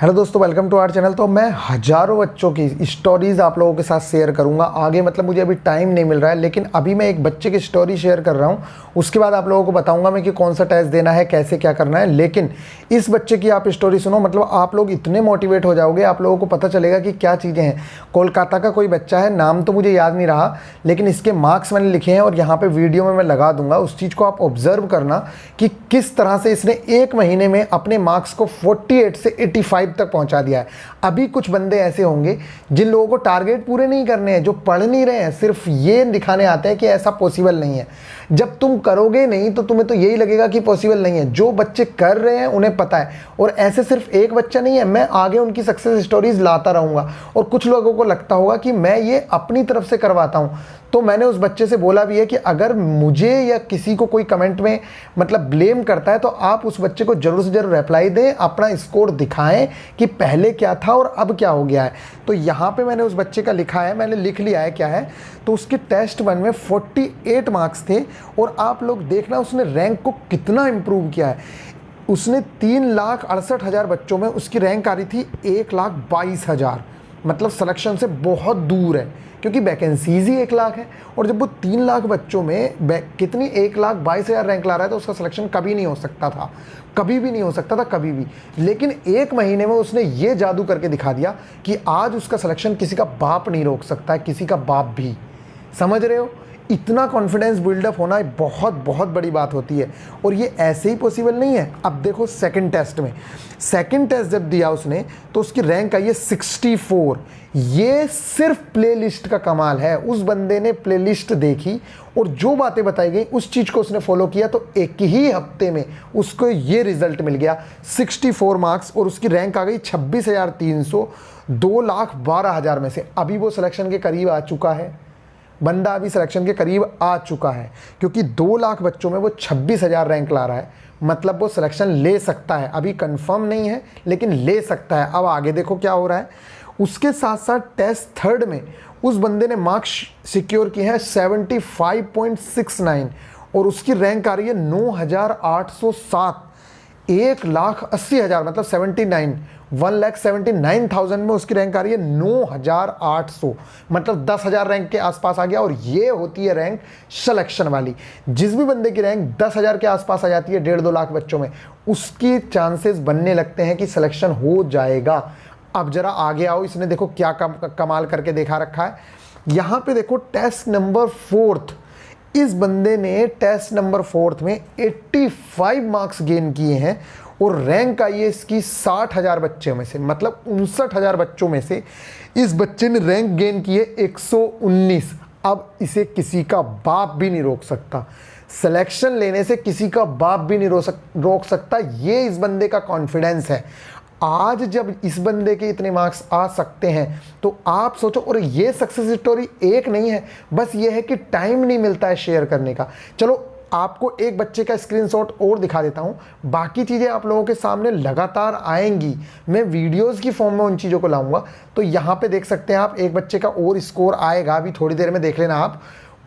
Hello दोस्तों, welcome to our channel. तो मैं हज़ारों बच्चों की स्टोरीज़ आप लोगों के साथ शेयर करूंगा आगे। मतलब मुझे अभी टाइम नहीं मिल रहा है, लेकिन अभी मैं एक बच्चे की स्टोरी शेयर कर रहा हूं। उसके बाद आप लोगों को बताऊंगा मैं कि कौन सा टेस्ट देना है, कैसे क्या करना है। लेकिन इस बच्चे की आप स्टोरी सुनो, मतलब आप लोग इतने मोटिवेट हो जाओगे, आप लोगों को पता चलेगा कि क्या चीज़ें हैं। कोलकाता का कोई बच्चा है, नाम तो मुझे याद नहीं रहा, लेकिन इसके मार्क्स मैंने लिखे हैं और यहाँ पर वीडियो में मैं लगा दूंगा। उस चीज़ को आप ऑब्जर्व करना कि किस तरह से इसने एक महीने में अपने मार्क्स को 48 से 85 तक पहुंचा दिया है। अभी कुछ बंदे ऐसे होंगे जिन लोगों को टारगेट पूरे नहीं करने हैं, जो पढ़ नहीं रहे हैं, सिर्फ ये दिखाने आते हैं कि ऐसा पॉसिबल नहीं है। जब तुम करोगे नहीं तो तुम्हें तो यही लगेगा कि पॉसिबल नहीं है। जो बच्चे कर रहे हैं उन्हें पता है, और ऐसे सिर्फ एक बच्चा नहीं है। मैं आगे उनकी सक्सेस स्टोरीज लाता रहूंगा। और कुछ लोगों को लगता होगा कि मैं ये अपनी तरफ से करवाता हूं, तो मैंने उस बच्चे से बोला भी है कि अगर मुझे या किसी को कोई कमेंट में मतलब ब्लेम करता है तो आप उस बच्चे को जरूर से जरूर रिप्लाई दें, अपना स्कोर दिखाएं कि पहले क्या था और अब क्या हो गया है। तो यहाँ पे मैंने उस बच्चे का लिखा है, मैंने लिख लिया है क्या है। तो उसके टेस्ट 1 में 48 मार्क्स थे, और आप लोग देखना उसने रैंक को कितना इम्प्रूव किया है। उसने 3,68,000 बच्चों में उसकी रैंक आ रही थी 1,22,000, मतलब सिलेक्शन से बहुत दूर है, क्योंकि वैकेंसीज ही 1 लाख है। और जब वो 3 लाख बच्चों में कितनी 1,22,000 रैंक ला रहा है, तो उसका सिलेक्शन कभी नहीं हो सकता था, कभी भी नहीं हो सकता था, कभी भी। लेकिन एक महीने में उसने ये जादू करके दिखा दिया कि आज उसका सिलेक्शन किसी का बाप नहीं रोक सकता है, किसी का बाप भी। समझ रहे हो? इतना कॉन्फिडेंस बिल्डअप होना बहुत बहुत बड़ी बात होती है, और ये ऐसे ही पॉसिबल नहीं है। अब देखो सेकंड टेस्ट में, सेकंड टेस्ट जब दिया उसने तो उसकी रैंक आई है 64। ये सिर्फ प्लेलिस्ट का कमाल है। उस बंदे ने प्लेलिस्ट देखी और जो बातें बताई गई उस चीज़ को उसने फॉलो किया, तो एक ही हफ्ते में उसको ये रिजल्ट मिल गया, 64 मार्क्स, और उसकी रैंक आ गई 26,300 2,12,000 में से। अभी वो सिलेक्शन के करीब आ चुका है, बंदा अभी सिलेक्शन के करीब आ चुका है, क्योंकि 2 लाख बच्चों में वो 26,000 रैंक ला रहा है। मतलब वो सिलेक्शन ले सकता है, अभी कंफर्म नहीं है लेकिन ले सकता है। अब आगे देखो क्या हो रहा है। उसके साथ साथ टेस्ट थर्ड में उस बंदे ने मार्क्स सिक्योर किए हैं 75.69, और उसकी रैंक आ रही है 9,807। 1,80,000 मतलब 1,79,000 में उसकी रैंक आ रही है 9,800, मतलब 10,000 रैंक के आसपास आ गया। और ये होती है रैंक सिलेक्शन वाली। जिस भी बंदे की रैंक 10,000 के आसपास आ जाती है 1.5-2 लाख बच्चों में, उसकी चांसेस बनने लगते हैं कि सिलेक्शन हो जाएगा। अब जरा आगे आओ, इसने देखो क्या कमाल करके दिखा रखा है। यहाँ पे देखो टेस्ट नंबर 4, इस बंदे ने टेस्ट नंबर 4 में 85 मार्क्स गेन किए हैं, और रैंक आई है इसकी 60,000 बच्चों में से, मतलब 59,000 बच्चों में से इस बच्चे ने रैंक गेन की है 119। अब इसे किसी का बाप भी नहीं रोक सकता, सिलेक्शन लेने से किसी का बाप भी नहीं रोक सकता। ये इस बंदे का कॉन्फिडेंस है। आज जब इस बंदे के इतने मार्क्स आ सकते हैं तो आप सोचो। और ये सक्सेस स्टोरी एक नहीं है, बस ये है कि टाइम नहीं मिलता है शेयर करने का। चलो आपको एक बच्चे का स्क्रीनशॉट और दिखा देता हूं, बाकी चीज़ें आप लोगों के सामने लगातार आएंगी। मैं वीडियोस की फॉर्म में उन चीज़ों को लाऊंगा। तो यहाँ पे देख सकते हैं आप, एक बच्चे का और स्कोर आएगा, अभी थोड़ी देर में देख लेना आप।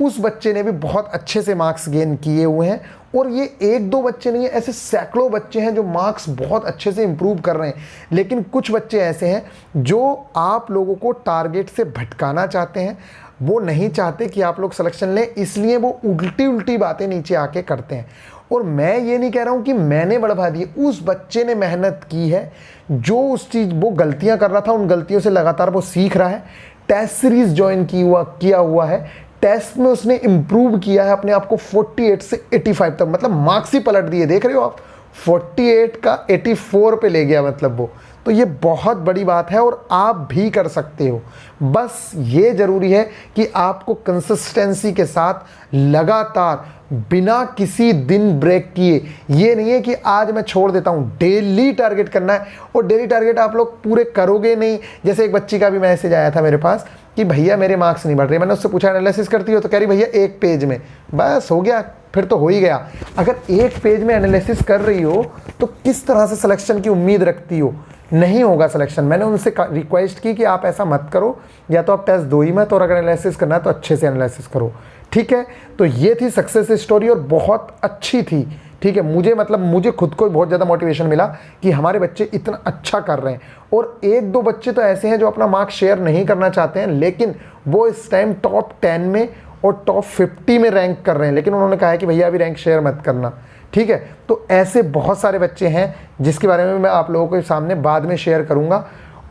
उस बच्चे ने भी बहुत अच्छे से मार्क्स गेन किए हुए हैं, और ये 1-2 बच्चे नहीं है, ऐसे सैकड़ों बच्चे हैं जो मार्क्स बहुत अच्छे से इंप्रूव कर रहे हैं। लेकिन कुछ बच्चे ऐसे हैं जो आप लोगों को टारगेट से भटकाना चाहते हैं। वो नहीं चाहते कि आप लोग सिलेक्शन लें, इसलिए वो उल्टी उल्टी बातें नीचे आके करते हैं। और मैं ये नहीं कह रहा हूँ कि मैंने बढ़वा दी, उस बच्चे ने मेहनत की है। जो उस चीज़ वो गलतियाँ कर रहा था, उन गलतियों से लगातार वो सीख रहा है। टेस्ट सीरीज ज्वाइन किया हुआ है, टेस्ट में उसने इंप्रूव किया है अपने आप को 48 से 85 तक, मतलब मार्क्स ही पलट दिए। देख रहे हो आप, 48 का 84 पे ले गया, मतलब वो। तो ये बहुत बड़ी बात है, और आप भी कर सकते हो। बस ये ज़रूरी है कि आपको कंसिस्टेंसी के साथ लगातार बिना किसी दिन ब्रेक किए, ये नहीं है कि आज मैं छोड़ देता हूँ, डेली टारगेट करना है। और डेली टारगेट आप लोग पूरे करोगे नहीं। जैसे एक बच्ची का भी मैसेज आया था मेरे पास कि भैया मेरे मार्क्स नहीं बढ़ रहे। मैंने उससे पूछा एनालिसिस करती हो, तो कह रही भैया 1 पेज में, बस हो गया, फिर तो हो ही गया। अगर 1 पेज में एनालिसिस कर रही हो तो किस तरह से सिलेक्शन की उम्मीद रखती हो? नहीं होगा सिलेक्शन। मैंने उनसे रिक्वेस्ट की कि आप ऐसा मत करो, या तो आप टेस्ट दो ही मत, और अगर एनालिसिस करना है तो अच्छे से एनालिसिस करो। ठीक है, तो ये थी सक्सेस स्टोरी, और बहुत अच्छी थी। ठीक है, मुझे खुद को बहुत ज़्यादा मोटिवेशन मिला कि हमारे बच्चे इतना अच्छा कर रहे हैं। और एक दो बच्चे तो ऐसे हैं जो अपना मार्क्स शेयर नहीं करना चाहते हैं, लेकिन वो इस टाइम टॉप 10 में और टॉप 50 में रैंक कर रहे हैं, लेकिन उन्होंने कहा है कि भैया अभी रैंक शेयर मत करना। ठीक है, तो ऐसे बहुत सारे बच्चे हैं जिसके बारे में मैं आप लोगों के सामने बाद में शेयर करूंगा।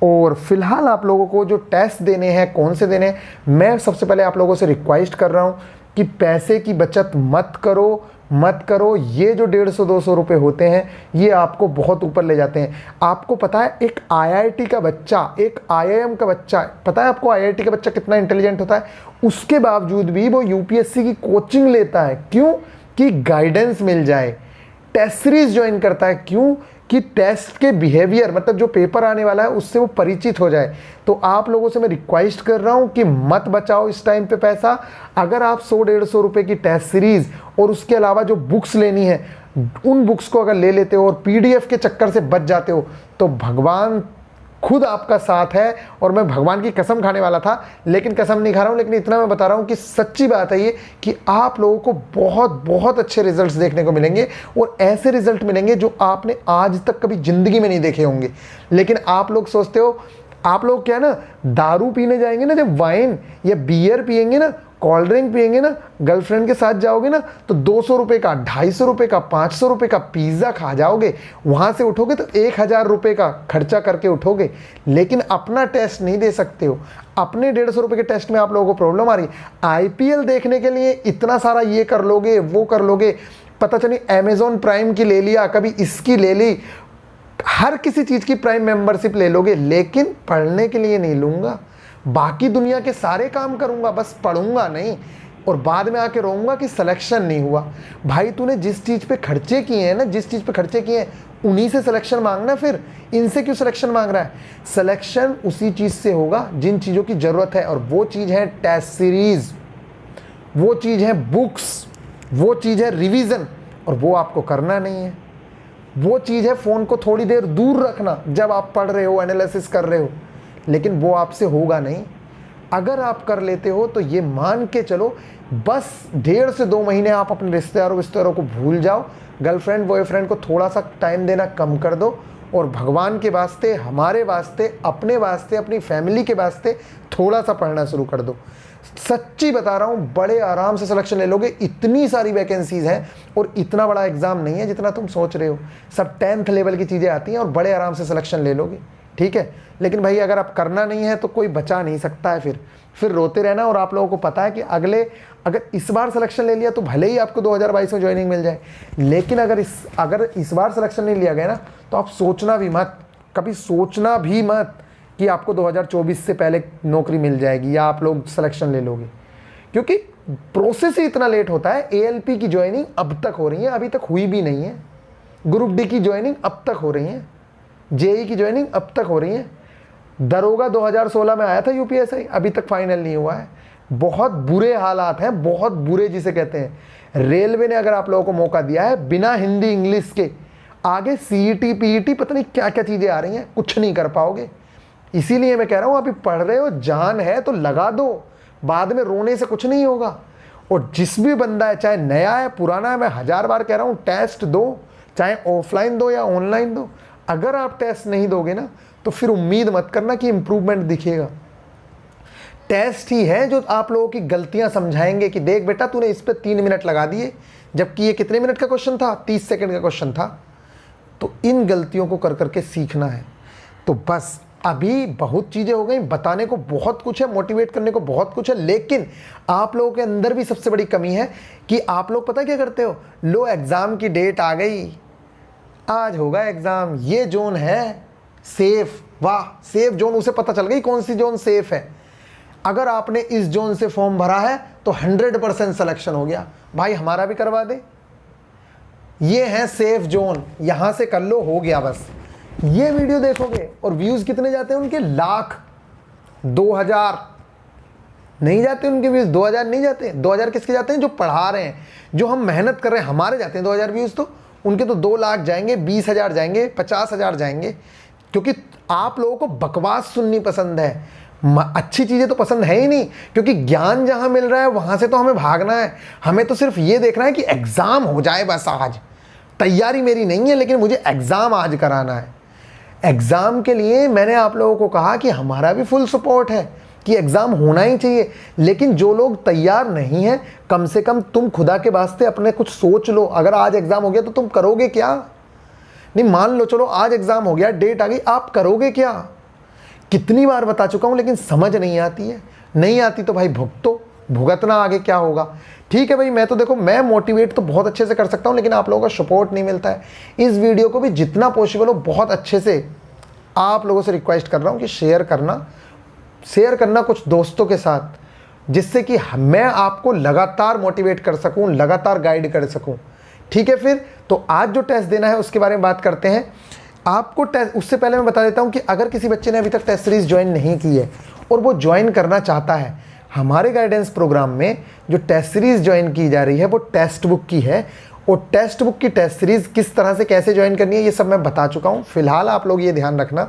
और फिलहाल आप लोगों को जो टेस्ट देने हैं, कौन से देने हैं, मैं सबसे पहले आप लोगों से रिक्वेस्ट कर रहा हूं कि पैसे की बचत मत करो। ये जो 150-200 रुपए होते हैं ये आपको बहुत ऊपर ले जाते हैं। आपको पता है एक IIT का बच्चा, एक IIM का बच्चा, पता है आपको IIT का बच्चा कितना इंटेलिजेंट होता है, उसके बावजूद भी वो UPSC की कोचिंग लेता है। क्यों? कि गाइडेंस मिल जाए। टेस्ट सीरीज ज्वाइन करता है, क्यों? कि टेस्ट के बिहेवियर, मतलब जो पेपर आने वाला है उससे वो परिचित हो जाए। तो आप लोगों से मैं रिक्वेस्ट कर रहा हूं कि मत बचाओ इस टाइम पे पैसा। अगर आप 100-150 रुपए की टेस्ट सीरीज और उसके अलावा जो बुक्स लेनी है उन बुक्स को अगर ले लेते हो और PDF के चक्कर से बच जाते हो तो भगवान खुद आपका साथ है। और मैं भगवान की कसम खाने वाला था, लेकिन कसम नहीं खा रहा हूं, लेकिन इतना मैं बता रहा हूं कि सच्ची बात है ये कि आप लोगों को बहुत बहुत अच्छे रिजल्ट्स देखने को मिलेंगे। और ऐसे रिजल्ट मिलेंगे जो आपने आज तक कभी जिंदगी में नहीं देखे होंगे। लेकिन आप लोग सोचते हो, आप लोग क्या ना, दारू पीने जाएंगे ना, जब वाइन या बियर पियेंगे ना, कोल्ड ड्रिंक पियेंगे ना, गर्लफ्रेंड के साथ जाओगे ना, तो 200 रुपए का, 250 रुपए का, 500 रुपए का पिज्जा खा जाओगे। वहां से उठोगे तो 1000 रुपए का खर्चा करके उठोगे, लेकिन अपना टेस्ट नहीं दे सकते हो। अपने 150 रुपए के टेस्ट में आप लोगों को प्रॉब्लम आ रही है। IPL देखने के लिए इतना सारा ये कर लोगे, वो कर लोगे, पता चली Amazon प्राइम की ले लिया, कभी इसकी ले ली, हर किसी चीज की प्राइम मेंबरशिप ले लोगे, लेकिन पढ़ने के लिए नहीं लूंगा। बाकी दुनिया के सारे काम करूंगा, बस पढ़ूंगा नहीं। और बाद में आके रोऊंगा कि सिलेक्शन नहीं हुआ। भाई तूने जिस चीज पे खर्चे किए हैं ना, जिस चीज पे खर्चे किए हैं उन्हीं से सिलेक्शन मांगना। फिर इनसे क्यों सिलेक्शन मांग रहा है? सिलेक्शन उसी चीज से होगा जिन चीजों की जरूरत है, और वो चीज है टेस्ट सीरीज, वो चीज है बुक्स, वो चीज है रिवीजन, और वो आपको करना नहीं है। वो चीज है फोन को थोड़ी देर दूर रखना जब आप पढ़ रहे हो, एनालिसिस कर रहे हो, लेकिन वो आपसे होगा नहीं। अगर आप कर लेते हो तो ये मान के चलो, बस 1.5 से 2 महीने आप अपने रिश्तेदारों को भूल जाओ। गर्लफ्रेंड बॉयफ्रेंड को थोड़ा सा टाइम देना कम कर दो, और भगवान के वास्ते, हमारे वास्ते, अपने वास्ते, अपनी फैमिली के वास्ते थोड़ा सा पढ़ना शुरू कर दो। सच्ची बता रहा हूँ, बड़े आराम से सिलेक्शन ले लोगे। इतनी सारी वैकेंसीज हैं और इतना बड़ा एग्जाम नहीं है जितना तुम सोच रहे हो। सब 10th लेवल की चीज़ें आती हैं और बड़े आराम से सिलेक्शन ले लोगे। ठीक है, लेकिन भाई अगर आप करना नहीं है तो कोई बचा नहीं सकता है। फिर रोते रहना। और आप लोगों को पता है कि अगर इस बार सिलेक्शन ले लिया तो भले ही आपको 2022 में ज्वाइनिंग मिल जाए, लेकिन अगर इस बार सिलेक्शन नहीं लिया गया ना, तो आप सोचना भी मत, कभी सोचना भी मत कि आपको 2024 से पहले नौकरी मिल जाएगी या आप लोग सिलेक्शन ले लोगे, क्योंकि प्रोसेस ही इतना लेट होता है। ALP की ज्वाइनिंग अब तक हो रही है, अभी तक हुई भी नहीं है। ग्रुप D की ज्वाइनिंग अब तक हो रही है, JEE की ज्वाइनिंग अब तक हो रही है। दरोगा 2016 में आया था UPSI, अभी तक फाइनल नहीं हुआ है। बहुत बुरे हालात हैं, बहुत बुरे जिसे कहते हैं। रेलवे ने अगर आप लोगों को मौका दिया है बिना हिंदी इंग्लिश के, आगे CET PET पता नहीं क्या क्या चीज़ें आ रही हैं, कुछ नहीं कर पाओगे। इसीलिए मैं कह रहा हूँ, अभी पढ़ रहे हो, जान है तो लगा दो, बाद में रोने से कुछ नहीं होगा। और जिस भी बंदा है, चाहे नया है पुराना है, मैं 1000 बार कह रहा हूँ, टेस्ट दो, चाहे ऑफलाइन दो या ऑनलाइन दो। अगर आप टेस्ट नहीं दोगे ना, तो फिर उम्मीद मत करना कि इंप्रूवमेंट दिखेगा। टेस्ट ही है जो आप लोगों की गलतियां समझाएंगे कि देख बेटा तूने इस पे 3 मिनट लगा दिए, जबकि ये कितने मिनट का क्वेश्चन था, 30 सेकंड का क्वेश्चन था। तो इन गलतियों को कर करके सीखना है। तो बस अभी बहुत चीज़ें हो गई, बताने को बहुत कुछ है, मोटिवेट करने को बहुत कुछ है, लेकिन आप लोगों के अंदर भी सबसे बड़ी कमी है कि आप लोग पता क्या करते हो, लो एग्ज़ाम की डेट आ गई, आज होगा एग्ज़ाम, ये जोन है सेफ, वाह सेफ जोन, उसे पता चल गई कौन सी जोन सेफ है। अगर आपने इस जोन से फॉर्म भरा है तो 100% सिलेक्शन हो गया। भाई हमारा भी करवा दे, ये है सेफ जोन, यहां से कर लो, हो गया बस। ये वीडियो देखोगे और व्यूज कितने जाते हैं उनके, लाख, 2000 नहीं जाते उनके व्यूज, 2000 नहीं जाते। 2000 किसके जाते हैं? जो पढ़ा रहे हैं, जो हम मेहनत कर रहे हैं, हमारे जाते हैं 2000 व्यूज। तो उनके तो 2 लाख जाएंगे, 20,000 जाएंगे, 50,000 जाएंगे, क्योंकि आप लोगों को बकवास सुननी पसंद है, अच्छी चीजें तो पसंद है ही नहीं। क्योंकि ज्ञान जहां मिल रहा है वहां से तो हमें भागना है, हमें तो सिर्फ ये देखना है कि एग्जाम हो जाए बस आज। तैयारी मेरी नहीं है, लेकिन मुझे एग्ज़ाम आज कराना है। एग्ज़ाम के लिए मैंने आप लोगों को कहा कि हमारा भी फुल सपोर्ट है कि एग्ज़ाम होना ही चाहिए, लेकिन जो लोग तैयार नहीं हैं, कम से कम तुम खुदा के वास्ते अपने कुछ सोच लो। अगर आज एग्ज़ाम हो गया तो तुम करोगे क्या? नहीं, मान लो चलो आज एग्ज़ाम हो गया, डेट आ गई, आप करोगे क्या? कितनी बार बता चुका हूँ, लेकिन समझ नहीं आती है। नहीं आती तो भाई भुगतो, भुगतना, आगे क्या होगा। ठीक है भाई, मैं तो देखो, मैं मोटिवेट तो बहुत अच्छे से कर सकता हूँ, लेकिन आप लोगों का सपोर्ट नहीं मिलता है। इस वीडियो को भी जितना पॉसिबल हो बहुत अच्छे से आप लोगों से रिक्वेस्ट कर रहा हूँ कि शेयर करना कुछ दोस्तों के साथ, जिससे कि मैं आपको लगातार मोटिवेट कर सकूँ, लगातार गाइड कर सकूँ। ठीक है, फिर तो आज जो टेस्ट देना है उसके बारे में बात करते हैं। आपको टेस्ट, उससे पहले मैं बता देता हूं कि अगर किसी बच्चे ने अभी तक टेस्ट सीरीज ज्वाइन नहीं की है और वो ज्वाइन करना चाहता है, हमारे गाइडेंस प्रोग्राम में जो टेस्ट सीरीज ज्वाइन की जा रही है वो टेक्स्ट बुक की है, और टेक्स्ट बुक की टेस्ट सीरीज किस तरह से कैसे ज्वाइन करनी है ये सब मैं बता चुका हूं। फिलहाल आप लोग ये ध्यान रखना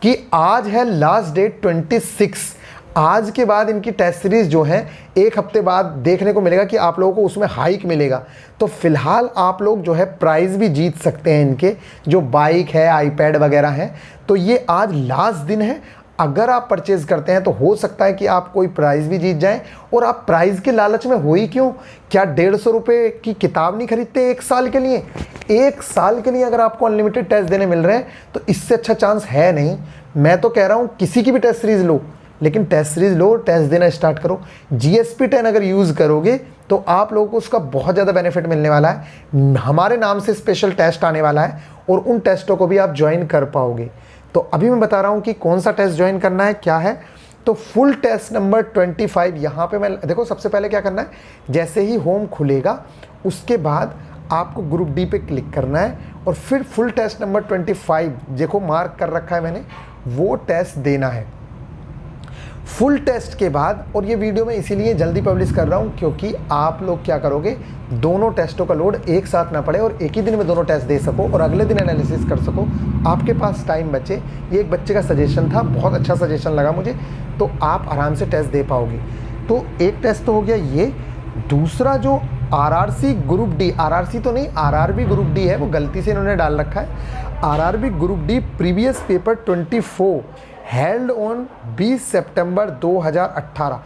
कि आज है लास्ट डेट 26। आज के बाद इनकी टेस्ट सीरीज जो है एक हफ्ते बाद देखने को मिलेगा कि आप लोगों को उसमें हाइक मिलेगा। तो फिलहाल आप लोग जो है प्राइज़ भी जीत सकते हैं, इनके जो बाइक है, आईपैड वगैरह है। तो ये आज लास्ट दिन है, अगर आप परचेज़ करते हैं तो हो सकता है कि आप कोई प्राइज़ भी जीत जाएं। और आप प्राइज़ के लालच में हो ही क्यों? क्या 150 रुपये की किताब नहीं खरीदते एक साल के लिए? एक साल के लिए अगर आपको अनलिमिटेड टेस्ट देने मिल रहे हैं तो इससे अच्छा चांस है नहीं। मैं तो कह रहा हूँ किसी की भी टेस्ट सीरीज़ लो, लेकिन टेस्ट सीरीज लो, टेस्ट देना स्टार्ट करो। GSP 10 अगर यूज़ करोगे तो आप लोगों को उसका बहुत ज़्यादा बेनिफिट मिलने वाला है। हमारे नाम से स्पेशल टेस्ट आने वाला है और उन टेस्टों को भी आप ज्वाइन कर पाओगे। तो अभी मैं बता रहा हूँ कि कौन सा टेस्ट ज्वाइन करना है, क्या है। तो फुल टेस्ट नंबर 25 यहाँ पे मैं देखो, सबसे पहले क्या करना है, जैसे ही होम खुलेगा उसके बाद आपको ग्रुप डी पे क्लिक करना है और फिर फुल टेस्ट नंबर 25 देखो मार्क कर रखा है मैंने, वो टेस्ट देना है। फुल टेस्ट के बाद, और ये वीडियो मैं इसीलिए जल्दी पब्लिश कर रहा हूँ क्योंकि आप लोग क्या करोगे, दोनों टेस्टों का लोड एक साथ ना पड़े और एक ही दिन में दोनों टेस्ट दे सको और अगले दिन एनालिसिस कर सको, आपके पास टाइम बचे। ये एक बच्चे का सजेशन था, बहुत अच्छा सजेशन लगा मुझे, तो आप आराम से टेस्ट दे पाओगे। तो एक टेस्ट तो हो गया ये। दूसरा जो RRC ग्रुप डी, RRC तो नहीं, RRB ग्रुप डी है, वो गलती से इन्होंने डाल रखा है। RRB group D previous paper 24 held on 20 सितंबर 2018।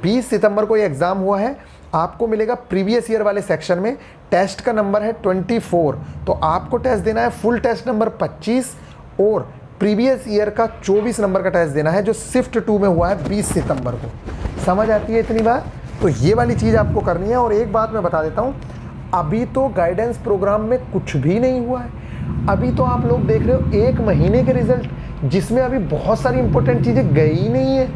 20 सितंबर को ये एग्ज़ाम हुआ है। आपको मिलेगा प्रीवियस ईयर वाले सेक्शन में, टेस्ट का नंबर है 24। तो आपको टेस्ट देना है फुल टेस्ट नंबर 25 और प्रीवियस ईयर का 24 नंबर का टेस्ट देना है, जो शिफ्ट 2 में हुआ है 20 सितंबर को। समझ आती है इतनी बात? तो ये वाली चीज़ आपको करनी है। और एक बात मैं बता देता हूँ, अभी तो गाइडेंस प्रोग्राम में कुछ भी नहीं हुआ है। अभी तो आप लोग देख रहे हो 1 महीने के रिजल्ट, जिसमें अभी बहुत सारी इंपॉर्टेंट चीज़ें गई ही नहीं है,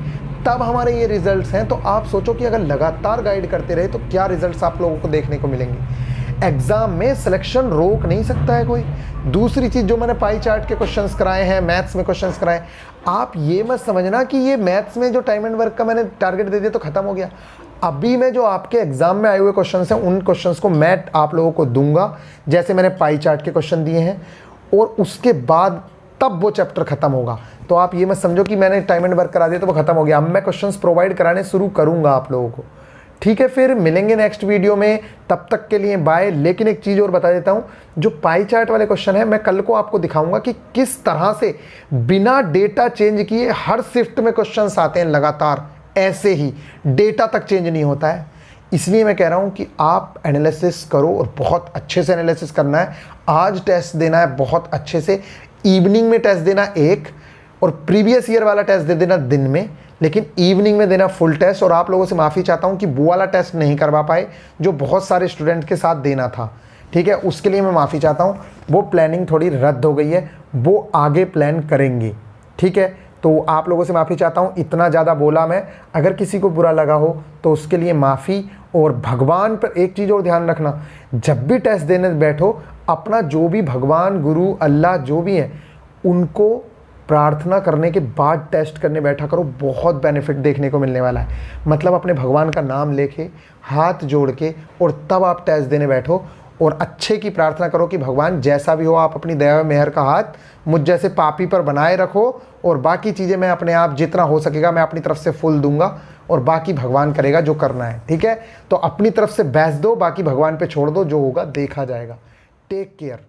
तब हमारे ये रिजल्ट्स हैं। तो आप सोचो कि अगर लगातार गाइड करते रहे तो क्या रिजल्ट्स आप लोगों को देखने को मिलेंगे। एग्ज़ाम में सिलेक्शन रोक नहीं सकता है कोई। दूसरी चीज़, जो मैंने पाई चार्ट के क्वेश्चंस कराए हैं, मैथ्स में क्वेश्चंस कराए, आप ये मत समझना कि ये मैथ्स में जो टाइम एंड वर्क का मैंने टारगेट दे दिया तो ख़त्म हो गया। अभी मैं जो आपके एग्जाम में आए हुए क्वेश्चंस हैं, उन क्वेश्चंस को मैं आप लोगों को दूंगा, जैसे मैंने पाई चार्ट के क्वेश्चन दिए हैं, और उसके बाद तब वो चैप्टर खत्म होगा। तो आप ये मत समझो कि मैंने टाइम एंड वर्क करा दिया तो वो खत्म हो गया। अब मैं क्वेश्चंस प्रोवाइड कराने शुरू करूंगा आप लोगों को। ठीक है, फिर मिलेंगे नेक्स्ट वीडियो में, तब तक के लिए बाय। लेकिन एक चीज़ और बता देता हूं, जो पाई चार्ट वाले क्वेश्चन है, मैं कल को आपको दिखाऊंगा कि किस तरह से बिना डेटा चेंज किए हर शिफ्ट में क्वेश्चंस आते हैं लगातार, ऐसे ही डेटा तक चेंज नहीं होता है। इसलिए मैं कह रहा हूं कि आप एनालिसिस करो और बहुत अच्छे से एनालिसिस करना है। आज टेस्ट देना है बहुत अच्छे से, इवनिंग में टेस्ट देना एक, और प्रीवियस ईयर वाला टेस्ट दे देना दिन में, लेकिन इवनिंग में देना फुल टेस्ट। और आप लोगों से माफ़ी चाहता हूं कि वो वाला टेस्ट नहीं करवा पाए जो बहुत सारे स्टूडेंट के साथ देना था। ठीक है, उसके लिए मैं माफ़ी चाहता हूं, वो प्लानिंग थोड़ी रद्द हो गई है, वो आगे प्लान करेंगे। ठीक है, तो आप लोगों से माफ़ी चाहता हूँ, इतना ज़्यादा बोला मैं। अगर किसी को बुरा लगा हो तो उसके लिए माफ़ी। और भगवान पर एक चीज़ और ध्यान रखना, जब भी टेस्ट देने बैठो, अपना जो भी भगवान, गुरु, अल्लाह जो भी है, उनको प्रार्थना करने के बाद टेस्ट करने बैठा करो। बहुत बेनिफिट देखने को मिलने वाला है। मतलब अपने भगवान का नाम लेके, हाथ जोड़ के, और तब आप टेस्ट देने बैठो। और अच्छे की प्रार्थना करो कि भगवान जैसा भी हो, आप अपनी दया मेहर का हाथ मुझ जैसे पापी पर बनाए रखो, और बाकी चीज़ें मैं अपने आप जितना हो सकेगा मैं अपनी तरफ से फुल दूंगा, और बाकी भगवान करेगा जो करना है। ठीक है, तो अपनी तरफ से बहस दो, बाकी भगवान पे छोड़ दो, जो होगा देखा जाएगा। Take care.